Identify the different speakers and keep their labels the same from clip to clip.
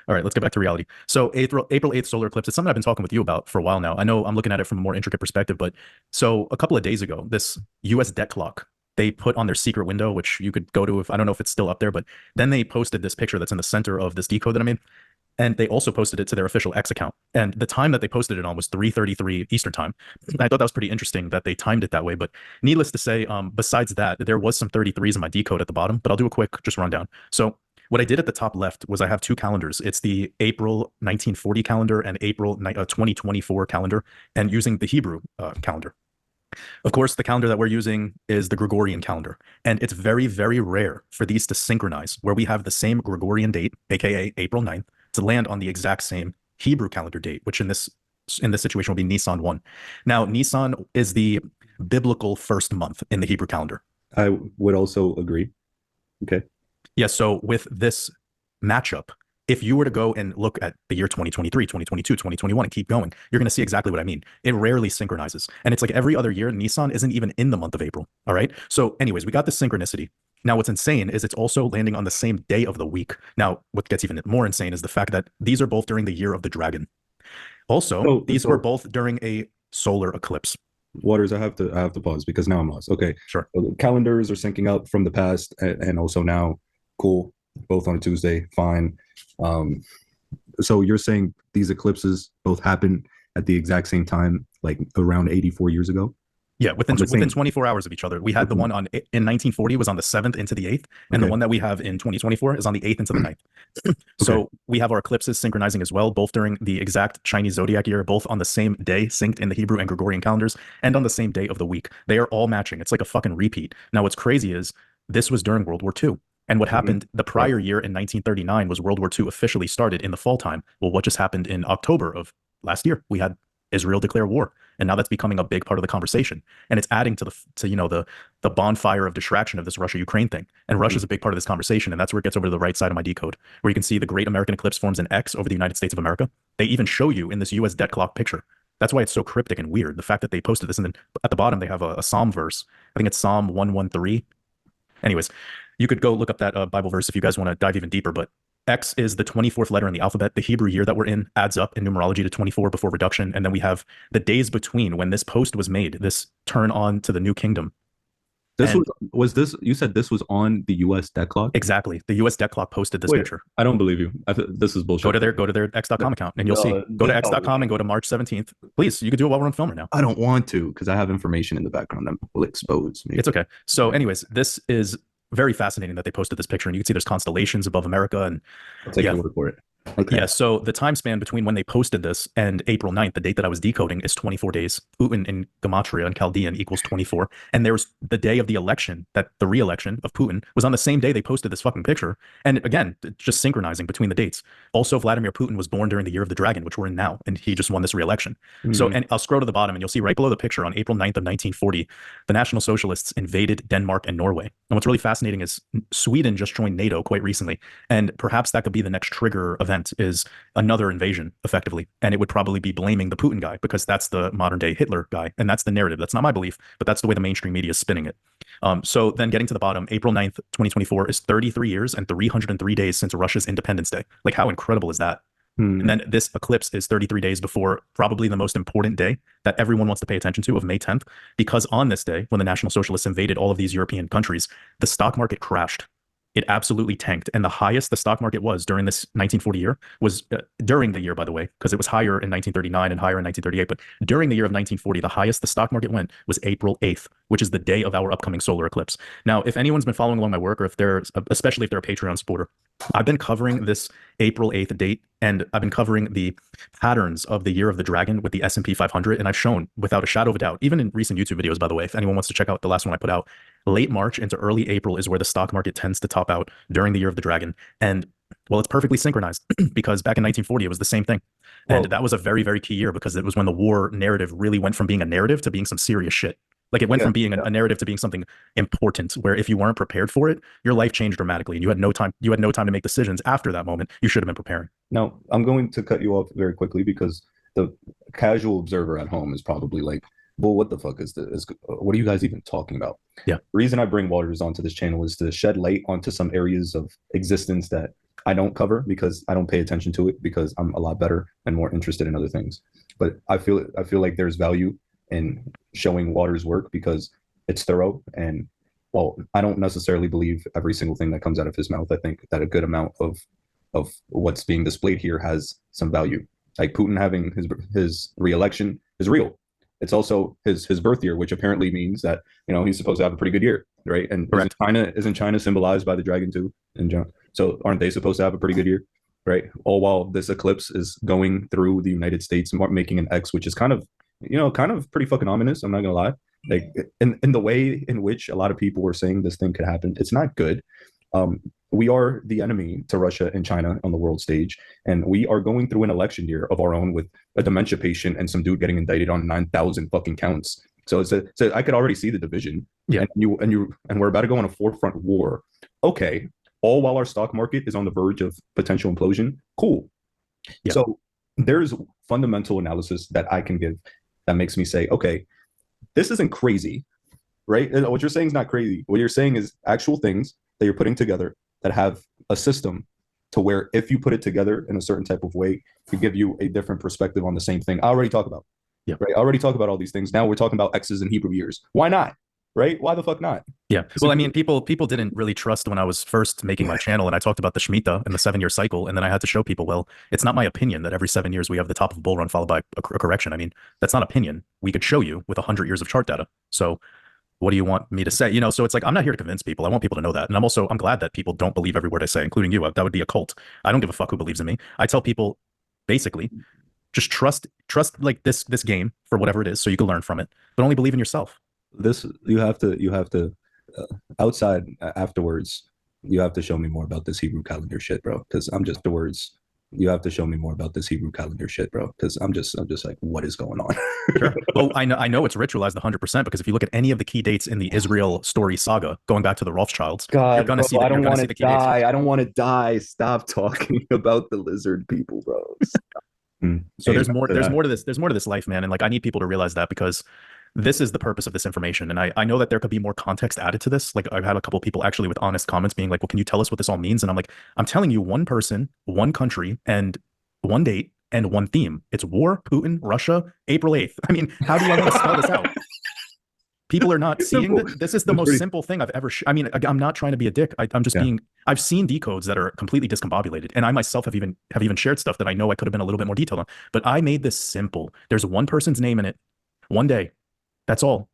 Speaker 1: All right, let's get back to reality. So April 8th solar eclipse, it's something I've been talking with you about for a while now. I know I'm looking at it from a more intricate perspective, but so a couple of days ago, this US debt clock, they put on their secret window, which you could go to if I don't know if it's still up there, but then they posted this picture that's in the center of this decode that I made. And they also posted it to their official X account. And the time that they posted it on was 3:33 Eastern time. I thought that was pretty interesting that they timed it that way. But needless to say, besides that, there was some 33s in my decode at the bottom, but I'll do a quick just rundown. So what I did at the top left was I have two calendars. It's the April 1940 calendar and April 2024 calendar, and using the Hebrew calendar. Of course, the calendar that we're using is the Gregorian calendar, and it's very, very rare for these to synchronize, where we have the same Gregorian date, aka April 9th, to land on the exact same Hebrew calendar date, which in this situation will be Nisan 1. Now, Nisan is the biblical first month in the Hebrew calendar.
Speaker 2: I would also agree. Okay.
Speaker 1: Yeah, so with this matchup, if you were to go and look at the year 2023, 2022, 2021, and keep going, you're going to see exactly what I mean. It rarely synchronizes. And it's like every other year, Nissan isn't even in the month of April. All right. So, anyways, we got this synchronicity. Now, what's insane is it's also landing on the same day of the week. Now, what gets even more insane is the fact that these are both during the year of the dragon. Also, these were both during a solar eclipse.
Speaker 2: Waters, I have to pause because now I'm lost. Okay.
Speaker 1: Sure.
Speaker 2: So the calendars are syncing up from the past and also now. Cool. Both on a Tuesday. Fine. So you're saying these eclipses both happened at the exact same time, like around 84 years ago?
Speaker 1: Yeah, within 24 hours of each other. We had the one in 1940 was on the 7th into the 8th, and the one that we have in 2024 is on the 8th into the 9th. So we have our eclipses synchronizing as well, both during the exact Chinese zodiac year, both on the same day, synced in the Hebrew and Gregorian calendars, and on the same day of the week. They are all matching. It's like a fucking repeat. Now, what's crazy is this was during World War II. And what happened the prior year in 1939 was World War II officially started in the fall time. Well, what just happened in October of last year? We had Israel declare war, and now that's becoming a big part of the conversation. And it's adding to the bonfire of distraction of this Russia-Ukraine thing. And Russia's a big part of this conversation, and that's where it gets over to the right side of my decode, where you can see the Great American Eclipse forms an X over the United States of America. They even show you in this U.S. debt clock picture. That's why it's so cryptic and weird. The fact that they posted this, and then at the bottom they have a Psalm verse. I think it's Psalm 113. Anyways, you could go look up that Bible verse if you guys want to dive even deeper, but X is the 24th letter in the alphabet. The Hebrew year that we're in adds up in numerology to 24 before reduction. And then we have the days between when this post was made, this turn on to the new kingdom.
Speaker 2: This was this, you said this was on the US debt clock?
Speaker 1: Exactly. The US debt clock posted this picture.
Speaker 2: I don't believe you. This is bullshit.
Speaker 1: Go to their X.com account and you'll see. Go to X.com and go to March 17th. Please, you can do it while we're on film right now.
Speaker 2: I don't want to because I have information in the background that will expose me.
Speaker 1: It's okay. So anyways, this is very fascinating that they posted this picture, and you can see there's constellations above America. And
Speaker 2: I'll take your word for it.
Speaker 1: Okay. Yeah, so the time span between when they posted this and April 9th, the date that I was decoding, is 24 days. Putin in Gematria and Chaldean equals 24. And there was the day of the election, that the re-election of Putin was on the same day they posted this fucking picture. And again, just synchronizing between the dates. Also, Vladimir Putin was born during the year of the dragon, which we're in now, and he just won this re-election. So, and I'll scroll to the bottom and you'll see right below the picture on April 9th of 1940, the National Socialists invaded Denmark and Norway. And what's really fascinating is Sweden just joined NATO quite recently. And perhaps that could be the next trigger event, is another invasion, effectively. And it would probably be blaming the Putin guy, because that's the modern day Hitler guy. And that's the narrative. That's not my belief, but that's the way the mainstream media is spinning it. So then getting to the bottom, April 9th, 2024 is 33 years and 303 days since Russia's Independence Day. Like, how incredible is that? And then this eclipse is 33 days before probably the most important day that everyone wants to pay attention to, of May 10th, because on this day, when the National Socialists invaded all of these European countries, the stock market crashed. It absolutely tanked. And the highest the stock market was during this 1940 year was during the year, by the way, because it was higher in 1939 and higher in 1938. But during the year of 1940, the highest the stock market went was April 8th, which is the day of our upcoming solar eclipse. Now, if anyone's been following along my work, or if they're, especially if they're a Patreon supporter, I've been covering this April 8th date, and I've been covering the patterns of the year of the dragon with the S&P 500. And I've shown without a shadow of a doubt, even in recent YouTube videos, by the way, if anyone wants to check out the last one I put out, late March into early April is where the stock market tends to top out during the year of the dragon. And well, it's perfectly synchronized because back in 1940, it was the same thing. And that was a very, very key year, because it was when the war narrative really went from being a narrative to being some serious shit. Like, it went from being a narrative to being something important, where if you weren't prepared for it, your life changed dramatically, and you had no time to make decisions after that moment. You should have been preparing.
Speaker 2: Now, I'm going to cut you off very quickly, because the casual observer at home is probably like, well, what the fuck is this? What are you guys even talking about?
Speaker 1: Yeah.
Speaker 2: The reason I bring Waters onto this channel is to shed light onto some areas of existence that I don't cover because I don't pay attention to it because I'm a lot better and more interested in other things. But I feel like there's value in showing Waters' work because it's thorough and well, I don't necessarily believe every single thing that comes out of his mouth. I think that a good amount of what's being displayed here has some value. Like Putin having his reelection is real. It's also his birth year, which apparently means that he's supposed to have a pretty good year, right? And
Speaker 1: Correct.
Speaker 2: isn't China symbolized by the dragon too? And John, so aren't they supposed to have a pretty good year, right? All while this eclipse is going through the United States, making an X, which is kind of pretty fucking ominous. I'm not gonna lie. Like in the way in which a lot of people were saying this thing could happen, it's not good. We are the enemy to Russia and China on the world stage, and we are going through an election year of our own with a dementia patient and some dude getting indicted on 9,000 fucking counts. So I could already see the division.
Speaker 1: Yeah.
Speaker 2: And we're about to go on a forefront war. Okay, all while our stock market is on the verge of potential implosion. Cool.
Speaker 1: Yeah.
Speaker 2: So there's fundamental analysis that I can give that makes me say, okay, this isn't crazy, right? What you're saying is not crazy. What you're saying is actual things that you're putting together that have a system to where if you put it together in a certain type of way, to give you a different perspective on the same thing. I already talked about,
Speaker 1: Yeah.
Speaker 2: right? I already talked about all these things. Now we're talking about X's in Hebrew years. Why not? Right? Why the fuck not?
Speaker 1: Yeah. Well, I mean, people didn't really trust when I was first making my channel and I talked about the Shemitah and the 7-year cycle. And then I had to show people, well, it's not my opinion that every 7 years we have the top of a bull run followed by a correction. I mean, that's not opinion. We could show you with 100 years of chart data. So what do you want me to say? So it's like, I'm not here to convince people. I want people to know that. And I'm glad that people don't believe every word I say, including you. That would be a cult. I don't give a fuck who believes in me. I tell people basically just trust like this game for whatever it is so you can learn from it, but only believe in yourself.
Speaker 2: This you have to outside afterwards. You have to show me more about this Hebrew calendar shit, bro. Because I'm just the words. You have to show me more about this Hebrew calendar shit, bro. Because I'm just like, what is going on?
Speaker 1: Sure. Oh, I know it's ritualized 100% because if you look at any of the key dates in the Israel story saga, going back to the Rothschilds, you're
Speaker 2: God,
Speaker 1: gonna
Speaker 2: bro,
Speaker 1: see that.
Speaker 2: I don't
Speaker 1: You're gonna
Speaker 2: want
Speaker 1: see
Speaker 2: to
Speaker 1: the key dates.
Speaker 2: die. I don't want to die. Stop talking about the lizard people, bro.
Speaker 1: So
Speaker 2: Amen
Speaker 1: there's more.
Speaker 2: to
Speaker 1: There's
Speaker 2: that.
Speaker 1: more to this. There's more to this life, man. And like I need people to realize that because this is the purpose of this information. And I know that there could be more context added to this. Like I've had a couple of people actually with honest comments being like, well, can you tell us what this all means? And I'm like, I'm telling you one person, one country, and one date and one theme. It's war, Putin, Russia, April 8th. I mean, how do I want to spell this out? People are not seeing that this is the
Speaker 2: It's
Speaker 1: most
Speaker 2: pretty-
Speaker 1: simple thing I've ever. I mean, I'm not trying to be a dick. I'm just
Speaker 2: Yeah.
Speaker 1: being. I've seen decodes that are completely discombobulated, and I myself have even shared stuff that I know I could have been a little bit more detailed on. But I made this simple. There's one person's name in it, one day. That's all.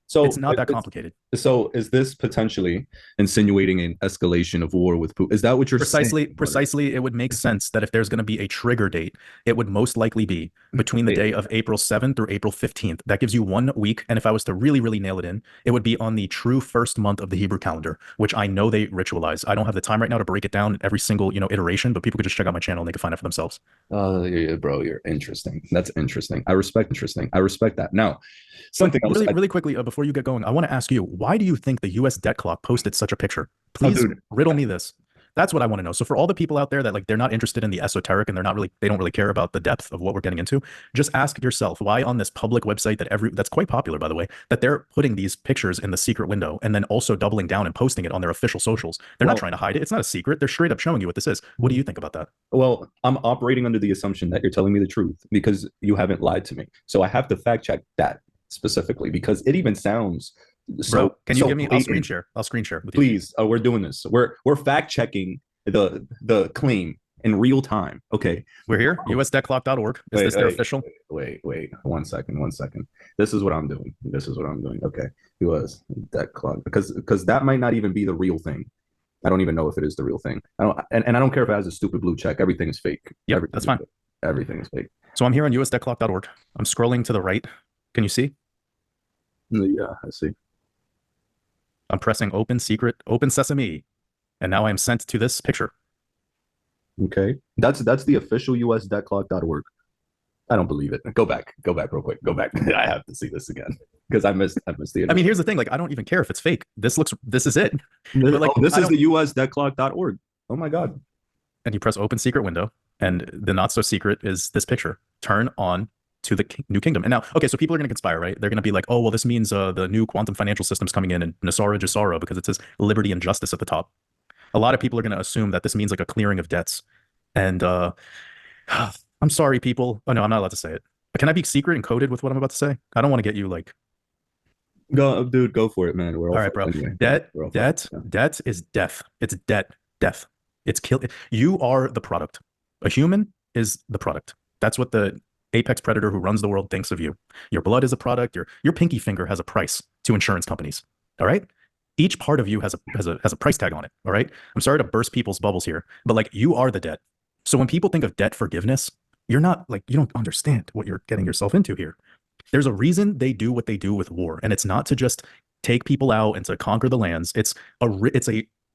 Speaker 2: So
Speaker 1: It's not that complicated.
Speaker 2: So is this potentially insinuating an escalation of war with Putin? Is that what you're saying?
Speaker 1: Precisely, it would make sense that if there's going to be a trigger date, it would most likely be between the day of April 7th or April 15th. That gives you 1 week. And if I was to really, really nail it in, it would be on the true first month of the Hebrew calendar, which I know they ritualize. I don't have the time right now to break it down every single, iteration, but people could just check out my channel and they can find it for themselves.
Speaker 2: Yeah, bro, you're interesting. That's interesting. I respect that. Now, something else.
Speaker 1: Really quickly, before you get going, I want to ask you, why do you think the US debt clock posted such a picture? Please
Speaker 2: dude.
Speaker 1: riddle me this. That's what I want to know. So for all the people out there that like they're not interested in the esoteric and they don't really care about the depth of what we're getting into, just ask yourself why on this public website that's quite popular, by the way, that they're putting these pictures in the secret window and then also doubling down and posting it on their official socials. They're not trying to hide it. It's not a secret. They're straight up showing you what this is. What do you think about that?
Speaker 2: Well, I'm operating under the assumption that you're telling me the truth because you haven't lied to me. So I have to fact check that specifically because it even sounds so.
Speaker 1: Bro, can you give me? I'll screen share. With you.
Speaker 2: Please, we're doing this. We're fact checking the claim in real time. Okay,
Speaker 1: we're here. USDebtClock.org. Is this their official?
Speaker 2: Wait. 1 second. This is what I'm doing. Okay, US debt clock because that might not even be the real thing. I don't even know if it is the real thing. I don't care if it has a stupid blue check. Everything is fake.
Speaker 1: Yeah, that's fine.
Speaker 2: Everything is fake.
Speaker 1: So I'm here on USDebtClock.org. I'm scrolling to the right. Can you see?
Speaker 2: Yeah, I see.
Speaker 1: I'm pressing open sesame, and now I am sent to this picture.
Speaker 2: Okay, that's the official USDebtClock.org. I don't believe it. Go back real quick. Go back. I have to see this again because I missed the.
Speaker 1: I mean, here's the thing. Like, I don't even care if it's fake. This is it.
Speaker 2: But like, this is the USDebtClock.org. Oh my god.
Speaker 1: And you press open secret window, and the not so secret is this picture. Turn on to the new kingdom. And now, okay, so people are going to conspire, right? They're going to be like, oh, well, this means the new quantum financial system's coming in and Nasara Jasara because it says liberty and justice at the top. a lot of people are going to assume that this means like a clearing of debts. And I'm sorry, people. Oh no, I'm not allowed to say it. But can I be secret and coded with what I'm about to say? I don't want to get you like,
Speaker 2: Go, dude, go for it, man. We're all
Speaker 1: all right,
Speaker 2: fucked
Speaker 1: bro.
Speaker 2: anyway.
Speaker 1: Debt,
Speaker 2: We're all fucked.
Speaker 1: debt,
Speaker 2: Yeah.
Speaker 1: debt is death. It's debt, death. It's kill. You are the product. A human is the product. That's what the apex predator who runs the world thinks of you. Your blood is a product. Your pinky finger has a price to insurance companies. All right. Each part of you has a price tag on it. All right. I'm sorry to burst people's bubbles here, but like you are the debt. So when people think of debt forgiveness, you're not like you don't understand what you're getting yourself into here. There's a reason they do what they do with war, and it's not to just take people out and to conquer the lands. It's a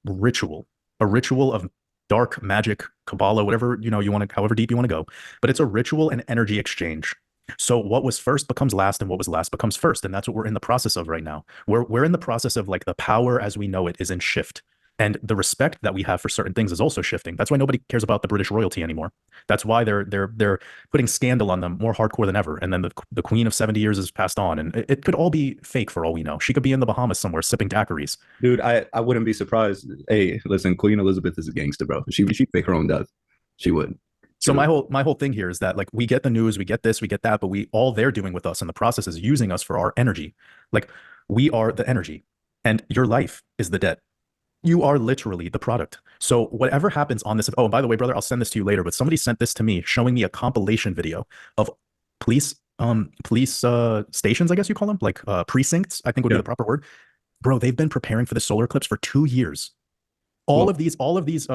Speaker 1: ritual, a ritual of dark magic, Kabbalah, whatever you want to, however deep you want to go. But it's a ritual and energy exchange. So what was first becomes last, and what was last becomes first, and that's what we're in the process of right now. We're in the process of like the power as we know it is in shift. And the respect that we have for certain things is also shifting. That's why nobody cares about the British royalty anymore. That's why they're putting scandal on them more hardcore than ever. And then the Queen of 70 years has passed on, and it could all be fake for all we know. She could be in the Bahamas somewhere sipping daiquiris.
Speaker 2: Dude, I wouldn't be surprised. Hey, listen, Queen Elizabeth is a gangster, bro. She'd fake her own death. She would. She
Speaker 1: So
Speaker 2: would.
Speaker 1: my whole thing here is that like we get the news, we get this, we get that, but we all they're doing with us in the process is using us for our energy. Like we are the energy, and your life is the debt. You are literally the product. So whatever happens on this, oh, and by the way, brother, I'll send this to you later, but somebody sent this to me showing me a compilation video of police stations, I guess you call them, like precincts, I think would be
Speaker 2: Yeah.
Speaker 1: the proper word. Bro, they've been preparing for the solar eclipse for 2 years.
Speaker 2: Well,
Speaker 1: All of these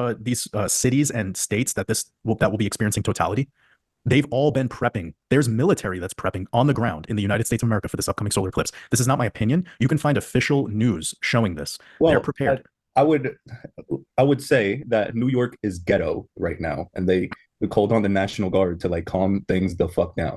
Speaker 1: cities and states that will be experiencing totality, they've all been prepping. There's military that's prepping on the ground in the United States of America for this upcoming solar eclipse. This is not my opinion. You can find official news showing this. They're
Speaker 2: well,
Speaker 1: prepared.
Speaker 2: I would I would say that New York is ghetto right now, and they called on the National Guard to like calm things the fuck down.